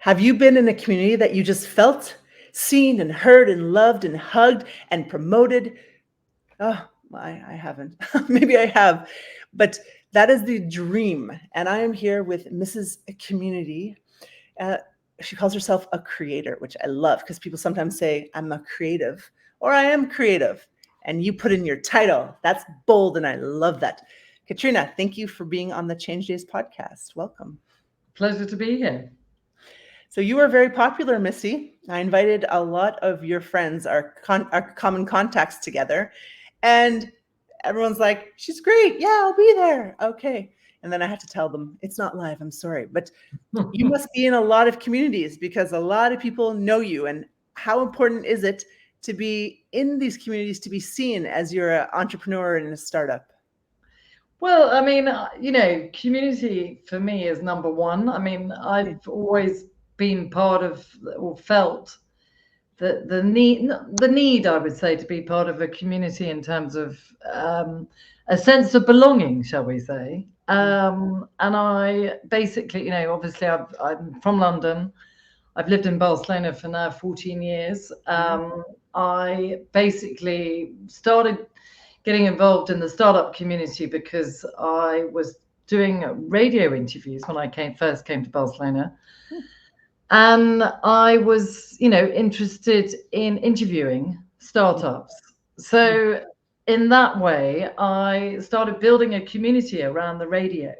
Have you been in a community that you just felt seen and heard and loved and hugged and promoted? Oh, I haven't. Maybe I have, but that is the dream. And I am here with Mrs. Community. Uh, she calls herself a creator, which I love because people sometimes say I'm a creative or I am creative. And you put in your title. That's bold. And I love that. Katrina, thank you for being on the Change Days podcast. Welcome. Pleasure to be here. So you are very popular, Missy. I invited a lot of your friends, our common contacts together, and everyone's like, "She's great. Yeah, I'll be there." Okay, and then I had to tell them it's not live. I'm sorry, but you must be in a lot of communities because a lot of people know you. And how important is it to be in these communities to be seen as you're an entrepreneur in a startup? Well, I mean, community for me is number one. I mean, I've always been part of or felt the need, I would say, to be part of a community in terms of a sense of belonging, shall we say. And I basically, obviously I'm from London. I've lived in Barcelona for now 14 years. I basically started getting involved in the startup community because I was doing radio interviews when I first came to Barcelona. And I was, interested in interviewing startups. So in that way, I started building a community around the radio.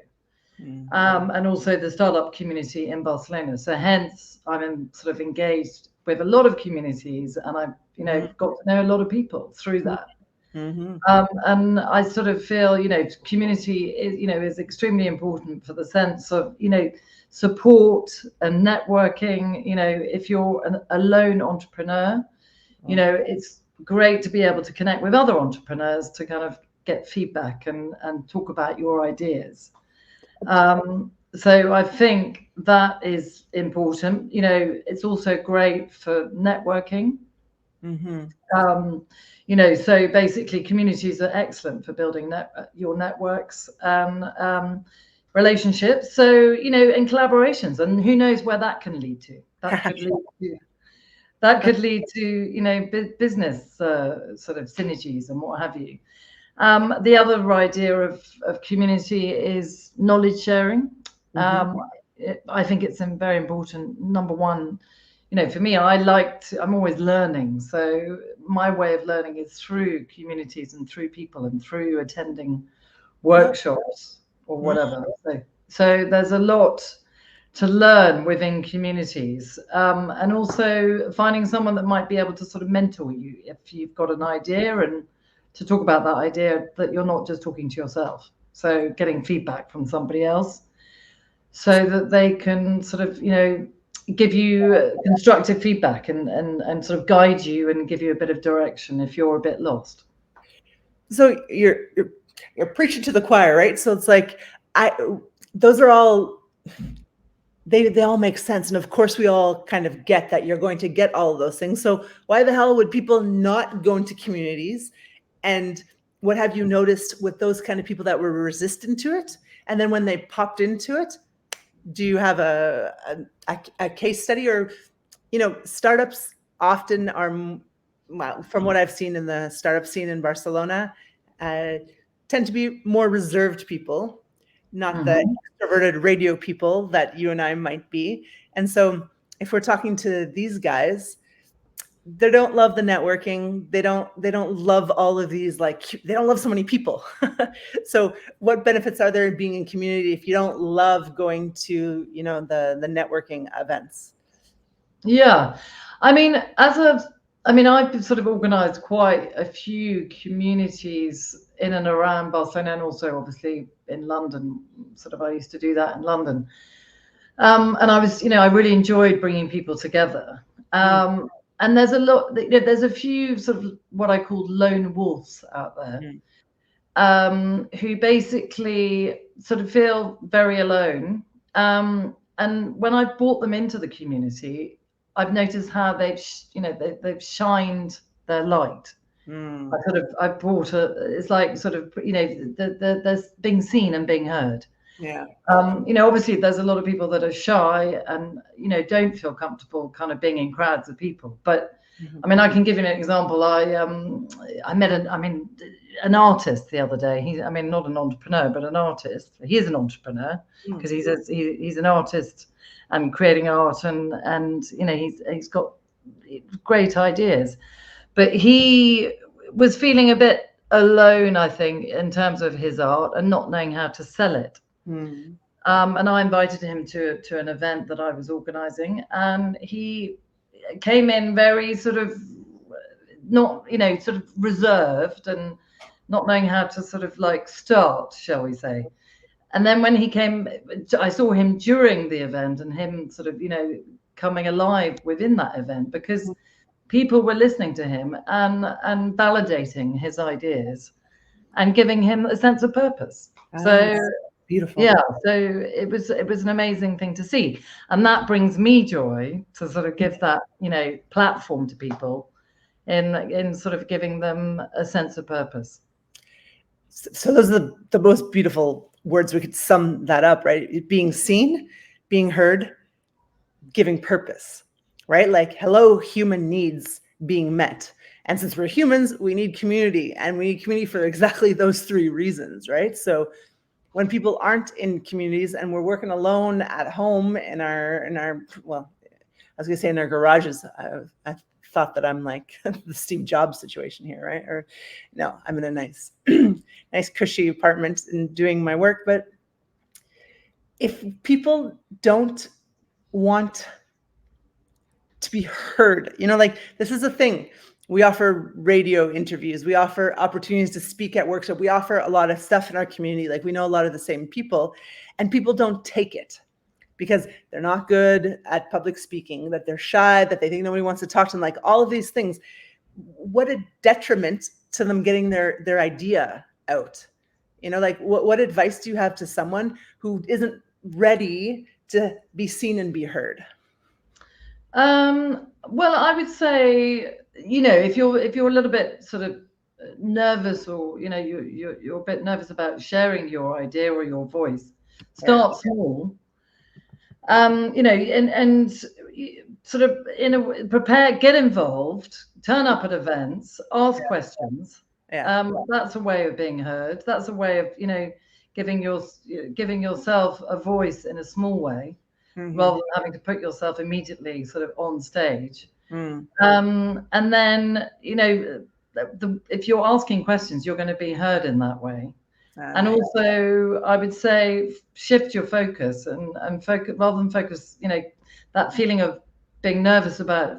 And also the startup community in Barcelona. So hence, I'm sort of engaged with a lot of communities, and I've got to know a lot of people through that. And I sort of feel community is extremely important for the sense of support and networking. If you're a lone entrepreneur, it's great to be able to connect with other entrepreneurs to kind of get feedback and talk about your ideas. So I think that is important. It's also great for networking. So basically communities are excellent for building your networks and relationships. So, and collaborations, and who knows where that can lead to. That could lead to business sort of synergies and what have you. The other idea of community is knowledge sharing. I think it's very important. Number one, for me, I'm always learning. So my way of learning is through communities and through people and through attending workshops or whatever. So there's a lot to learn within communities, and also finding someone that might be able to sort of mentor you if you've got an idea, and to talk about that idea, that you're not just talking to yourself. So getting feedback from somebody else so that they can sort of, give you constructive feedback and sort of guide you and give you a bit of direction if you're a bit lost. So you're preaching to the choir, right? So it's like those are all they all make sense, and of course we all kind of get that you're going to get all of those things. So why the hell would people not go into communities? And what have you noticed with those kind of people that were resistant to it, and then when they popped into it? Do you have a case study? Or startups often are, well, from what I've seen in the startup scene in Barcelona, tend to be more reserved people, not the extroverted radio people that you and I might be. And so if we're talking to these guys, they don't love the networking. They don't love all of these, like, they don't love so many people. So what benefits are there in being in community if you don't love going to, the networking events? Yeah. I mean, I've sort of organized quite a few communities in and around Barcelona, and also obviously in London. Sort of, I used to do that in London. And I really enjoyed bringing people together. And there's there's a few sort of what I call lone wolves out there, who basically sort of feel very alone. And when I brought them into the community, I've noticed how they've shined their light. It's like sort of, they're being seen and being heard. Yeah. Obviously there's a lot of people that are shy and, don't feel comfortable kind of being in crowds of people. But Mhm. I mean, I can give you an example. I met an artist the other day. Not an entrepreneur, but an artist. He is an entrepreneur because he's an artist and creating art, and he's got great ideas. But he was feeling a bit alone, I think, in terms of his art and not knowing how to sell it. Mm. And I invited him to an event that I was organising, and he came in very sort of not, sort of reserved and not knowing how to sort of like start, shall we say. And then when he came, I saw him during the event and him sort of, coming alive within that event because people were listening to him and validating his ideas and giving him a sense of purpose. So beautiful. yeah, so it was an amazing thing to see, and that brings me joy to sort of give that platform to people in sort of giving them a sense of purpose. So those are the most beautiful words. We could sum that up, right? Being seen, being heard, giving purpose, right? Like, hello, human needs being met. And since we're humans, we need community, and we need community for exactly those three reasons, right? So when people aren't in communities and we're working alone at home in our well, I was gonna say in our garages. I thought that I'm like the Steve Jobs situation here, right? Or no, I'm in a nice nice cushy apartment and doing my work. But if people don't want to be heard, like, this is a thing. We offer radio interviews, we offer opportunities to speak at workshop, we offer a lot of stuff in our community. Like, we know a lot of the same people, and people don't take it because they're not good at public speaking, that they're shy, that they think nobody wants to talk to them, like all of these things. What a detriment to them getting their idea out. Like, what advice do you have to someone who isn't ready to be seen and be heard? Well, I would say, if you're a little bit sort of nervous, or you're a bit nervous about sharing your idea or your voice, start small. And sort of prepare, get involved, turn up at events, ask questions. That's a way of being heard. That's a way of giving yourself a voice in a small way, rather than having to put yourself immediately sort of on stage. And then if you're asking questions, you're going to be heard in that way. And also, I would say, shift your focus and focus, rather than focus, that feeling of being nervous about,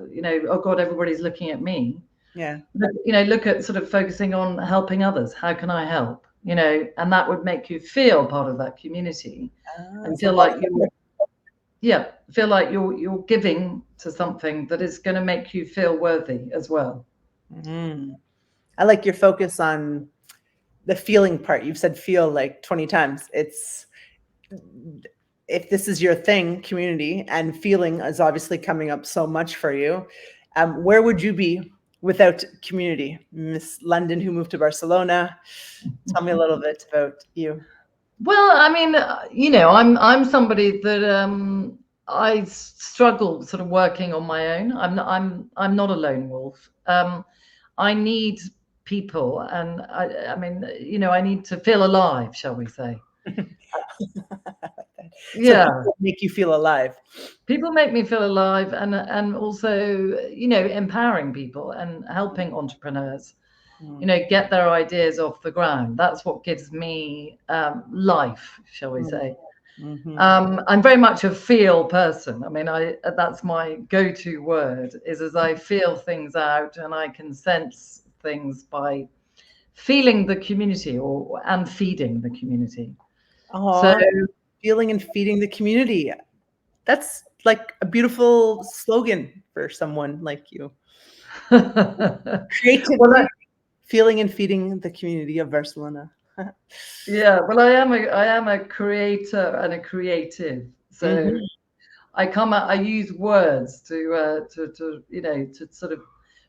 oh God, everybody's looking at me. Yeah. Look at sort of focusing on helping others. How can I help? And that would make you feel part of that community and feel like you're giving to something that is going to make you feel worthy as well. I like your focus on the feeling part. You've said feel like 20 times. If this is your thing, community, and feeling is obviously coming up so much for you, where would you be without community? Miss London, who moved to Barcelona. Tell me a little bit about you. Well, I mean, I'm somebody that I struggle sort of working on my own. I'm not a lone wolf. I need people, and I mean, I need to feel alive, shall we say? Yeah. So people make you feel alive. People make me feel alive, and also, empowering people and helping entrepreneurs, get their ideas off the ground. That's what gives me life, shall we say. I'm very much a feel person. I mean, that's my go-to word, is as I feel things out and I can sense things by feeling the community and feeding the community. So feeling and feeding the community. That's like a beautiful slogan for someone like you. Creativity, feeling and feeding the community of Barcelona. Yeah, well, I am a creator and a creative. So I use words to sort of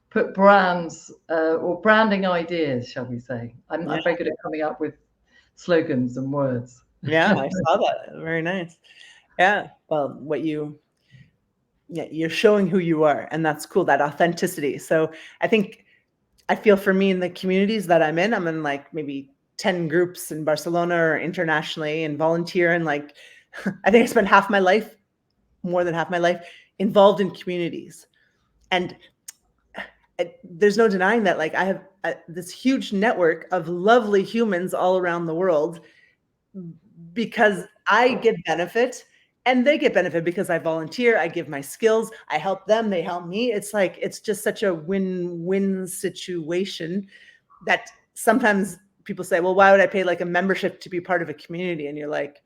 put brands or branding ideas, shall we say. I'm very good at coming up with slogans and words. Yeah, I saw that. Very nice. Yeah. Well, you're showing who you are, and that's cool, that authenticity. So I feel for me in the communities that I'm in like maybe 10 groups in Barcelona or internationally and volunteer. And like, I think I spent more than half my life involved in communities. And there's no denying that, like, I have this huge network of lovely humans all around the world because I get benefit and they get benefit because I volunteer, I give my skills, I help them, they help me. It's like, it's just such a win-win situation that sometimes people say, well, why would I pay like a membership to be part of a community? And you're like,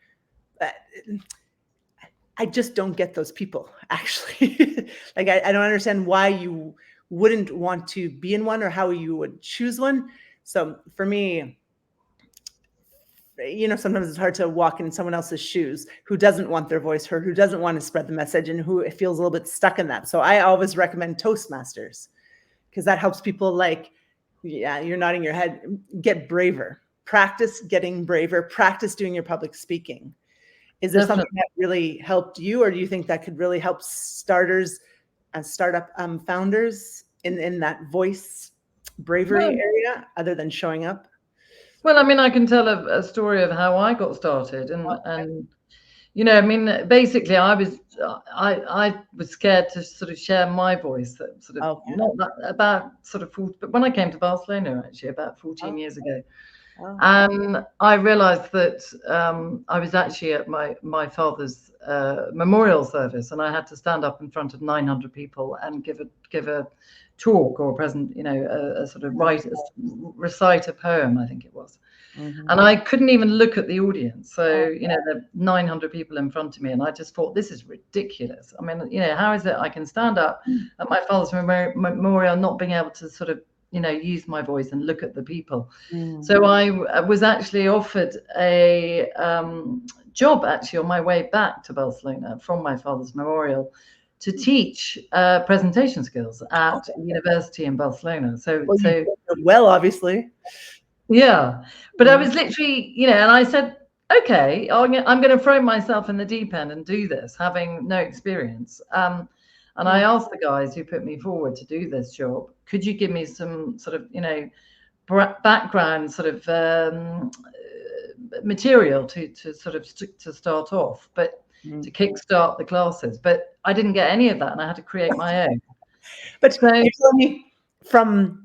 I just don't get those people, actually. Like, I don't understand why you wouldn't want to be in one or how you would choose one. So for me, sometimes it's hard to walk in someone else's shoes who doesn't want their voice heard, who doesn't want to spread the message, and who feels a little bit stuck in that. So I always recommend Toastmasters because that helps people, like, yeah, you're nodding your head, get braver, practice getting braver, practice doing your public speaking. Is there something that really helped you, or do you think that could really help starters and startup founders in that voice bravery area, other than showing up? Well, I mean, I can tell a story of how I got started, and I mean, basically, I was scared to sort of share my voice. That sort of not that about sort of 40, but when I came to Barcelona, actually about 14 years ago, and I realised that I was actually at my father's memorial service, and I had to stand up in front of 900 people and give a talk or present, a sort of recite a poem, I think it was. Mm-hmm. And I couldn't even look at the audience. So, there are 900 people in front of me, and I just thought, this is ridiculous. I mean, how is it I can stand up at my father's memorial not being able to sort of, use my voice and look at the people. So I was actually offered a job actually on my way back to Barcelona from my father's memorial to teach presentation skills at a university in Barcelona. So obviously. Yeah, but I was literally, and I said, okay, I'm going to throw myself in the deep end and do this, having no experience. And I asked the guys who put me forward to do this job, could you give me some sort of, background sort of material to sort of to start off, but to kickstart the classes. But I didn't get any of that, and I had to create my own. But so, you're telling me from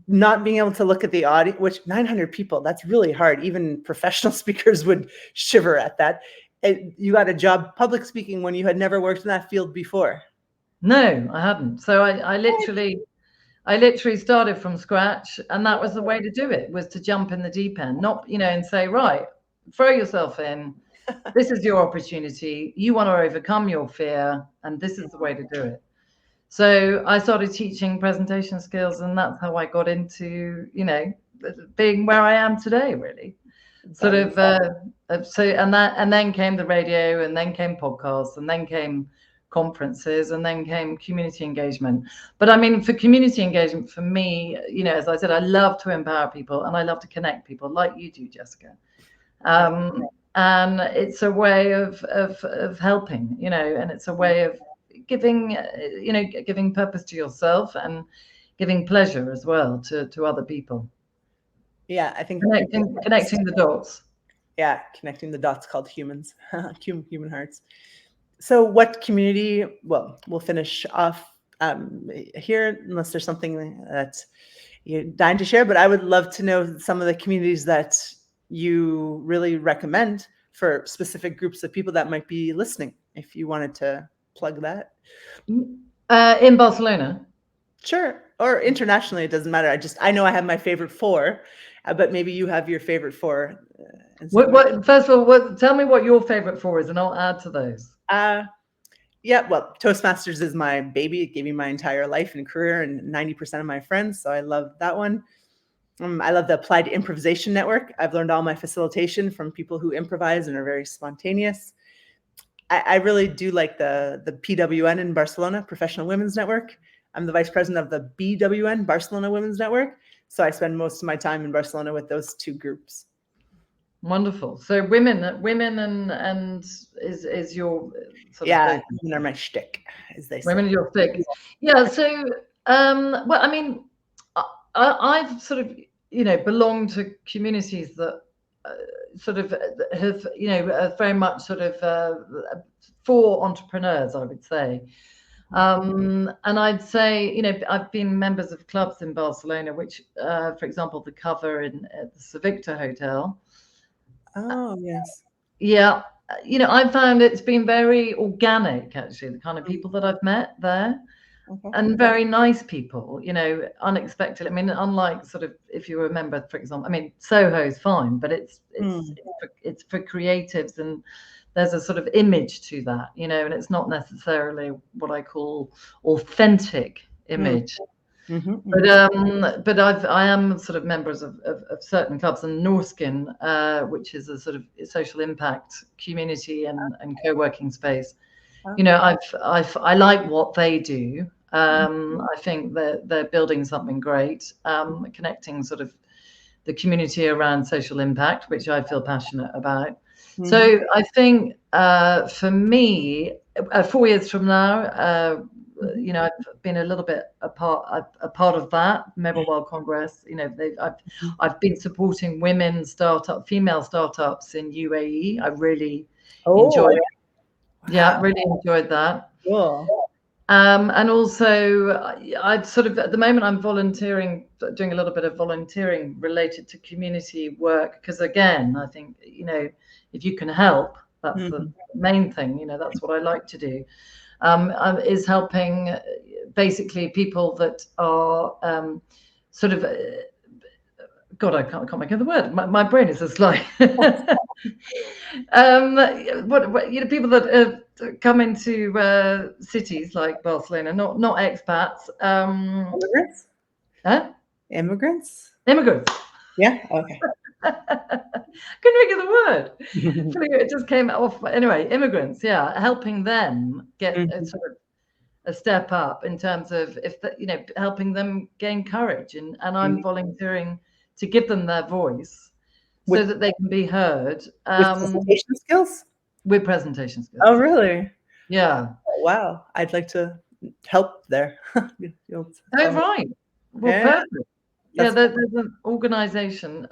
not being able to look at the audience, which 900 people, that's really hard. Even professional speakers would shiver at that. You got a job public speaking when you had never worked in that field before. No, I hadn't. So I literally started from scratch, and that was the way to do it, was to jump in the deep end, not, and say, right, throw yourself in. This is your opportunity. You want to overcome your fear, and this is the way to do it. So I started teaching presentation skills, and that's how I got into, being where I am today, really. Sort of, and then came the radio, and then came podcasts, and then came conferences, and then came community engagement. But I mean, for community engagement, for me, as I said, I love to empower people, and I love to connect people like you do, Jessica. And it's a way of helping, and it's a way of giving purpose to yourself and giving pleasure as well to other people. Yeah, I think connecting the dots. Yeah, connecting the dots, called humans, human hearts. So what community, well, we'll finish off here, unless there's something that you're dying to share, but I would love to know some of the communities that you really recommend for specific groups of people that might be listening, if you wanted to plug that. In Barcelona? Sure. Or internationally, it doesn't matter. I know I have my favorite 4, but maybe you have your favorite 4. First of all, tell me what your favorite 4 is, and I'll add to those. Yeah, well, Toastmasters is my baby. It gave me my entire life and career and 90% of my friends, so I love that one. I love the Applied Improvisation Network. I've learned all my facilitation from people who improvise and are very spontaneous. I really do like the PWN in Barcelona, Professional Women's Network. I'm the vice president of the BWN, Barcelona Women's Network. So I spend most of my time in Barcelona with those 2 groups. Wonderful. So women and is your sort of Yeah, focus. women are my shtick, as they Women say. are your thick. Yeah. So well, I mean, I've sort of belonged to communities that uh, sort of have very much sort of for entrepreneurs, I would say. And I'd say, I've been members of clubs in Barcelona, which, for example, the cover at the Savicta Hotel. Oh, yes. Yeah, I found it's been very organic, actually, the kind of Mm, people that I've met there, okay. and very nice people, unexpected. I mean, unlike sort of, if you remember, for example, I mean, Soho's fine, but Mm, it's for creatives, and there's a sort of image to that, and it's not necessarily what I call authentic mm, image. mhm, But mhm. I am sort of members of certain clubs, and Norskin, which is a sort of social impact community and co-working space. Oh, I like what they do. mm, I think that they're building something great, connecting sort of the community around social impact, which I feel passionate about. mhm, So I think for me, 4 years from now, mhm. I've been a little bit a part of that Mobile World Congress. I've been supporting female startups in UAE. I really enjoyed, Oh, yeah, wow. really enjoyed that. Cool. And also, I've sort of, at the moment, I'm volunteering, doing a little bit of volunteering related to community work. Because again, I think, if you can help, that's the Mhm. main thing. That's what I like to do, is helping basically people that are sort of, God, I can't make of the word. My brain is just like, people that come into cities like Barcelona, not expats, Immigrants? huh? Immigrants? Immigrants. Yeah, okay. Couldn't think of the word. It just came off. Anyway, immigrants. Yeah, helping them get a Mhm. sort of a step up in terms of helping them gain courage, and I'm Mm. volunteering to give them their voice so With that they can be heard presentation skills? with presentation Oh, skills. really? Yeah. Oh, wow. I'd like to help there. You'll Oh, tell me. right. Well, Yeah, perfect. Yeah, that's there's an organization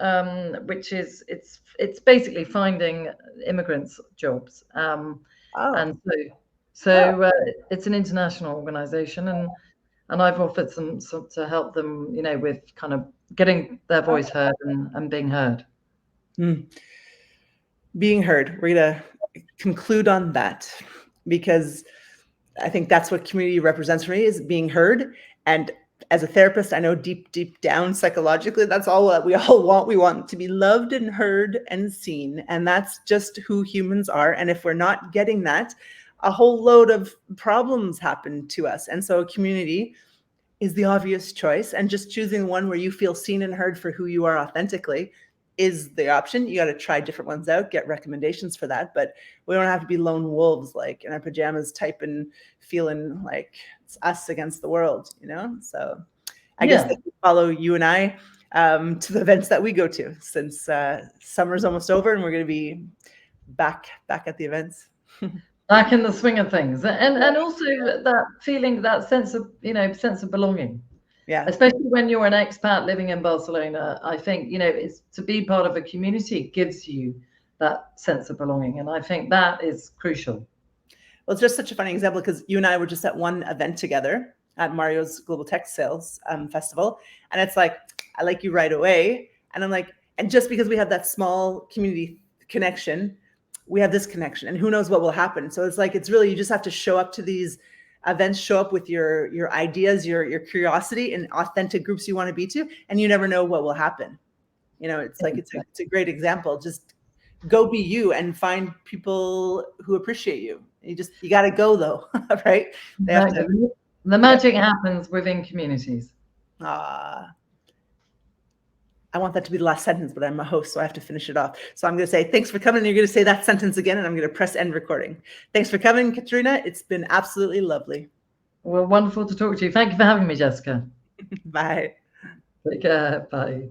which is it's basically finding immigrants jobs, oh, and so oh. so uh, it's an international organization, and I've offered some to help them, with kind of getting their voice heard and being heard. Mm. Being heard. We're gonna conclude on that because I think that's what community represents for me is being heard. And as a therapist, I know deep down psychologically, that's all that we all want. We want to be loved and heard and seen. And that's just who humans are. And if we're not getting that, a whole load of problems happen to us. And so community is the obvious choice. And just choosing one where you feel seen and heard for who you are authentically is the option. You got to try different ones out, get recommendations for that. But we don't have to be lone wolves like in our pajamas, typing, feeling like it's us against the world, So I guess Yeah. they can follow you and I to the events that we go to since summer's almost over and we're going to be back at the events. Back in the swing of things, and also that feeling, that sense of belonging, Yeah. especially when you're an expat living in Barcelona. I think, it's to be part of a community gives you that sense of belonging, and I think that is crucial. Well, it's just such a funny example because you and I were just at one event together at Mario's Global Tech Sales Festival. And it's like, I like you right away. And I'm like, and just because we have that small community connection, we have this connection and who knows what will happen. So it's like, it's really, you just have to show up to these events, show up with your ideas, your curiosity and authentic groups you want to be to, and you never know what will happen. It's like, it's a great example. Just go be you and find people who appreciate you. You got to go though, right? They have to. Exactly. The Yeah. magic happens within communities. I want that to be the last sentence, but I'm a host, so I have to finish it off. So I'm going to say thanks for coming. And you're going to say that sentence again, and I'm going to press end recording. Thanks for coming, Katrina. It's been absolutely lovely. Well, wonderful to talk to you. Thank you for having me, Jessica. Bye. Take care. Bye.